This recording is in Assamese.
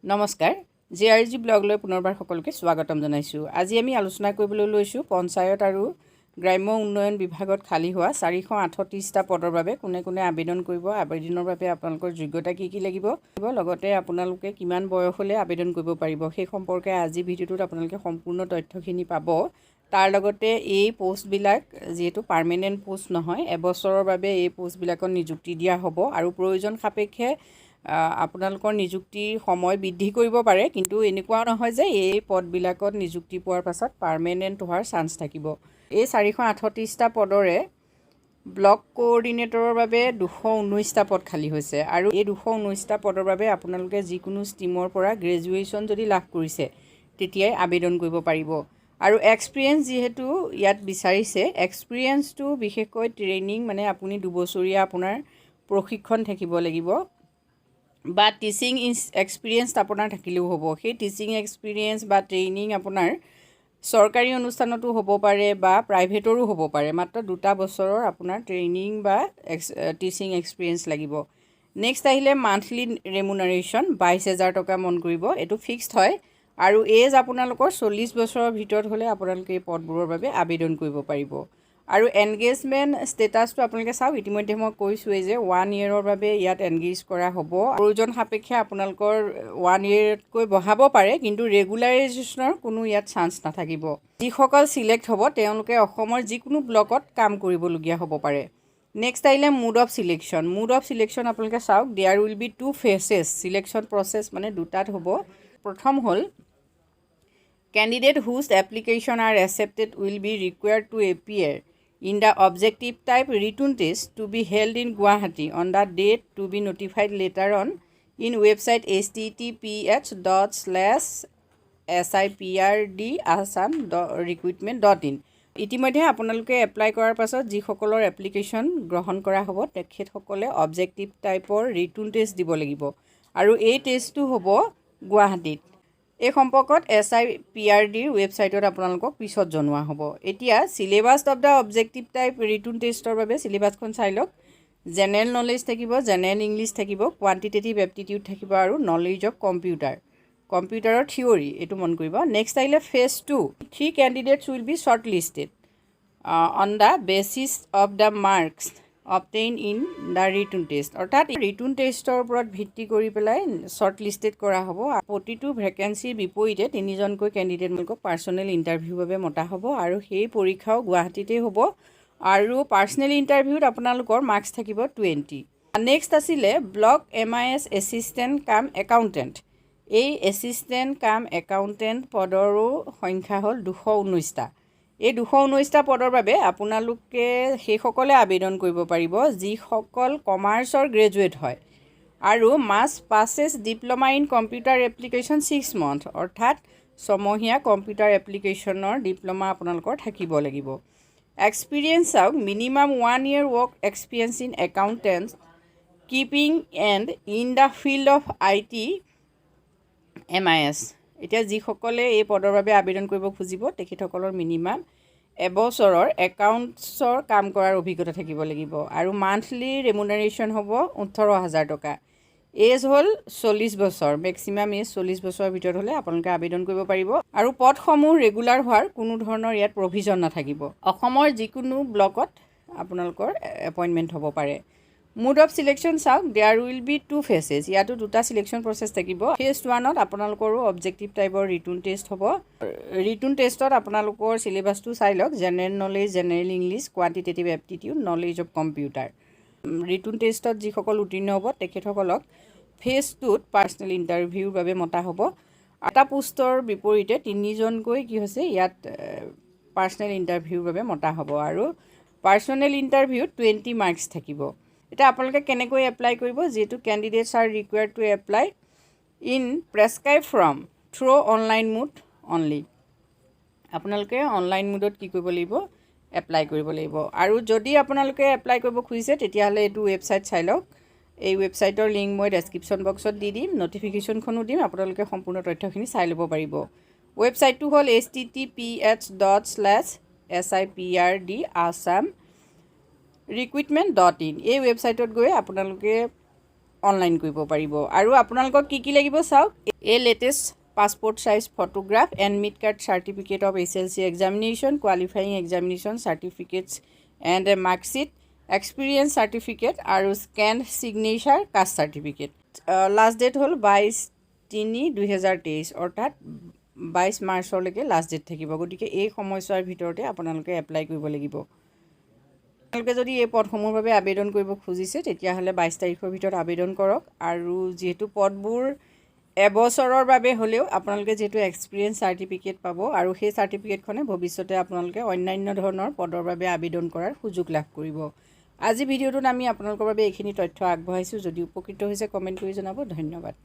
নমস্কাৰ জেআৰজি ব্লগলৈ পুনৰবাৰ সকলোকে স্বাগতম জনাইছোঁ। আজি আমি আলোচনা কৰিবলৈ লৈছোঁ পঞ্চায়ত আৰু গ্ৰাম্য উন্নয়ন বিভাগত খালী হোৱা 438টা পদৰ বাবে কোনে কোনে আবেদন কৰিব, আবেদনৰ বাবে আপোনালোকৰ যোগ্যতা কি লাগিব, লগতে আপোনালোকে কিমান বয়স হ'লে আবেদন কৰিব পাৰিব সেই সম্পৰ্কে আজি ভিডিঅ'টোত আপোনালোকে সম্পূৰ্ণ তথ্যখিনি পাব। তাৰ লগতে এই পোষ্টবিলাক যেহেতু পাৰ্মানেণ্ট পোষ্ট নহয়, এবছৰৰ বাবে এই পোষ্টবিলাকত নিযুক্তি দিয়া হ'ব আৰু প্ৰয়োজন সাপেক্ষে আপোনালোকৰ নিযুক্তিৰ সময় বৃদ্ধি কৰিব পাৰে, কিন্তু এনেকুৱাও নহয় যে এই পদবিলাকত নিযুক্তি পোৱাৰ পাছত পাৰ্মানেণ্ট হোৱাৰ চান্স থাকিব। এই 438টা পদৰে ব্লক কোঅৰ্ডিনেটৰৰ বাবে 219টা পদ খালী হৈছে আৰু এই 219টা পদৰ বাবে আপোনালোকে যিকোনো ষ্ট্ৰীমৰ পৰা গ্ৰেজুৱেশ্যন যদি লাভ কৰিছে তেতিয়াই আবেদন কৰিব পাৰিব। আৰু এক্সপিৰিয়েঞ্চ যিহেতু ইয়াত বিচাৰিছে, এক্সপিৰিয়েঞ্চটো বিশেষকৈ ট্ৰেইনিং মানে আপুনি 2 বছৰীয়া আপোনাৰ প্ৰশিক্ষণ থাকিব লাগিব বা টিচিং এক্সপিৰিয়েঞ্চ আপোনাৰ থাকিলেও হ'ব। সেই টিচিং এক্সপিৰিয়েঞ্চ বা ট্ৰেইনিং আপোনাৰ চৰকাৰী অনুষ্ঠানতো হ'ব পাৰে বা প্ৰাইভেটৰো হ'ব পাৰে, মাত্ৰ 2টা বছৰৰ আপোনাৰ ট্ৰেইনিং বা টিচিং এক্সপিৰিয়েঞ্চ লাগিব। নেক্সট আহিলে মান্থলি ৰেমুনাৰেশ্যন 22,000 টকা মন কৰিব, এইটো ফিক্সড হয় আৰু এজ আপোনালোকৰ 40 বছৰৰ ভিতৰত হ'লে আপোনালোকে এই পদবোৰৰ বাবে আবেদন কৰিব পাৰিব। আৰু এনগেজমেণ্ট ষ্টেটাছটো আপোনালোকে চাওক, ইতিমধ্যে মই কৈছোঁৱেই যে 1 ইয়েৰৰ বাবে ইয়াত এনগেজ কৰা হ'ব। প্ৰয়োজন সাপেক্ষে আপোনালোকৰ 1 ইয়েৰতকৈ বঢ়াব পাৰে, কিন্তু ৰেগুলাৰাইজেশ্যনৰ কোনো ইয়াত চান্স নাথাকিব। যিসকল চিলেক্ট হ'ব তেওঁলোকে অসমৰ যিকোনো ব্লকত কাম কৰিবলগীয়া হ'ব পাৰে। নেক্সট আহিলে mode of selection. Mode of selection আপোনালোকে চাওক, there will be 2 phases selection process মানে দুটাত হ'ব। প্ৰথম হ'ল candidate whose application are accepted will be required to appear in the objective type written test to be held in Guwahati on the date to be notified later on in website https://siprd.assam.recruitment.in। ইতিমধ্যে আপোনালোকে এপ্লাই কৰাৰ পাছত যিসকলৰ এপ্লিকেশ্যন গ্ৰহণ কৰা হ'ব তেখেতসকলে অবজেক্টিভ টাইপৰ ৰিটন টেষ্ট দিব লাগিব আৰু এই টেষ্টটো হ'ব গুৱাহাটীত। এই সম্পৰ্কত SIPNRDৰ ৱেবছাইটত আপোনালোকক পিছত জনোৱা হ'ব। এতিয়া syllabus of the objective type written টেষ্টৰ বাবে চিলেবাছখন চাই লওক। জেনেৰেল নলেজ থাকিব, জেনেৰেল ইংলিছ থাকিব, কোৱান্টিটেটিভ এপ্টিটিউড থাকিব আৰু নলেজ অফ কম্পিউটাৰৰ থিয়ৰী, এইটো মন কৰিব। নেক্সট আহিলে phase 2, 3 candidates will be shortlisted on the basis of the marks obtained in the written test। অৰ্থাৎ ৰিটন টেষ্টৰ ওপৰত ভিত্তি কৰি পেলাই শ্বৰ্টলিষ্টেড কৰা হ'ব। প্ৰতিটো ভেকেঞ্চিৰ বিপৰীতে 3জনকৈ কেণ্ডিডেটক পাৰ্চনেল ইণ্টাৰভিউৰ বাবে মতা হ'ব আৰু সেই পৰীক্ষাও গুৱাহাটীতেই হ'ব আৰু পাৰ্চনেল ইণ্টাৰভিউত আপোনালোকৰ মাৰ্কছ থাকিব 20। নেক্সট আছিলে ব্লক MIS এছিষ্টেণ্ট কাম একাউণ্টেণ্ট। এই এছিষ্টেণ্ট কাম একাউণ্টেণ্ট পদৰো সংখ্যা হ'ল 219টা। এই 219টা পদৰ বাবে আপোনালোকে সেইসকলে আবেদন কৰিব পাৰিব যিসকল কমাৰ্চৰ গ্ৰেজুৱেট হয় আৰু must passes diploma in computer application 6 month, অৰ্থাৎ 6মহীয়া কম্পিউটাৰ এপ্লিকেশ্যনৰ ডিপ্ল'মা আপোনালোকৰ থাকিব লাগিব। এক্সপিৰিয়েঞ্চ চাওক, minimum 1 year work experience in accountant keeping and in the field of IT MIS। এতিয়া যিসকলে এই পদৰ বাবে আবেদন কৰিব খুজিব তেখেতসকলৰ মিনিমাম এবছৰৰ একাউণ্টছৰ কাম কৰাৰ অভিজ্ঞতা থাকিব লাগিব আৰু মান্থলি ৰেমুনাৰেশ্যন হ'ব 18,000 টকা। এজ হ'ল 40 বছৰ, মেক্সিমাম এজ 40 বছৰৰ ভিতৰত হ'লে আপোনালোকে আবেদন কৰিব পাৰিব আৰু পদসমূহ ৰেগুলাৰ হোৱাৰ কোনো ধৰণৰ ইয়াত প্ৰভিজন নাথাকিব। অসমৰ যিকোনো ব্লকত আপোনালোকৰ এপইণ্টমেণ্ট হ'ব পাৰে। মুড অফ চিলেকশ্যন চাওক, দেয়াৰ উইল বি 2 phases, ইয়াতো 2টা চিলেকশ্যন প্ৰচেছ থাকিব। ফেজ 1ত আপোনালোকৰো অবজেক্টিভ টাইপৰ ৰিটন টেষ্ট হ'ব। ৰিটন টেষ্টত আপোনালোকৰ চিলেবাছটো চাই লওক, general knowledge, general English, quantitative aptitude, knowledge of computer. Written টেষ্টত যিসকল উত্তীৰ্ণ হ'ব তেখেতসকলক ফেজ 2ত পাৰ্চনেল ইণ্টাৰভিউৰ বাবে মতা হ'ব। এটা পোষ্টৰ বিপৰীতে 3জনকৈ কি হৈছে ইয়াত পাৰ্চনেল ইণ্টাৰভিউৰ বাবে মতা হ'ব আৰু পাৰ্চনেল ইণ্টাৰভিউত 20 মাৰ্কছ থাকিব। এতিয়া আপোনালোকে কেনেকৈ এপ্লাই কৰিব, যিহেতু candidates R required two apply in prescribe from through online mode only. আপোনালোকে অনলাইন মোডত কি কৰিব লাগিব, এপ্লাই কৰিব লাগিব। আৰু যদি আপোনালোকে এপ্লাই কৰিব খুজিছে তেতিয়াহ'লে এইটো ৱেবছাইট চাই লওক। এই ৱেবছাইটৰ লিংক মই ডেছক্ৰিপশ্যন বক্সত দি দিম, ন'টিফিকেশ্যনখনো দিম, আপোনালোকে সম্পূৰ্ণ তথ্যখিনি চাই ল'ব পাৰিব। ৱেবছাইটটো হ'ল https://siprd.assam.recruitment.in। এই ৱেবছাইটত গৈ আপোনালোকে অনলাইন কৰিব পাৰিব আৰু আপোনালোকক কি লাগিব চাওক এই latest passport size photograph admit card certificate of SLC examination qualifying examination certificates and marksheet experience certificate আৰু scan signature caste certificate last date হ'ল 22/3/2023 অৰ্থাৎ 22 মাৰ্চলৈকে লাষ্ট ডেট থাকিব গতিকে এই সময়ছোৱাৰ ভিতৰতে আপোনালোকে এপ্লাই কৰিব লাগিব আপোনালোকে যদি এই পদসমূহৰ বাবে আবেদন কৰিব খুজিছে তেতিয়াহ'লে 22 তাৰিখৰ ভিতৰত আবেদন কৰক আৰু যেহেতু পদবোৰ এবছৰৰ বাবে হ'লেও আপোনালোকে যেহেতু এক্সপিৰিয়েঞ্চ সাৰ্টিফিকেট পাব আৰু সেই সাৰ্টিফিকেটখনে ভৱিষ্যতে আপোনালোকে অন্যান্য ধৰণৰ পদৰ বাবে আবেদন কৰাৰ সুযোগ লাভ কৰিব আজি ভিডিঅ'টোত আমি আপোনালোকৰ বাবে এইখিনি তথ্য আগবঢ়াইছোঁ যদি উপকৃত হৈছে কমেণ্ট কৰি জনাব ধন্যবাদ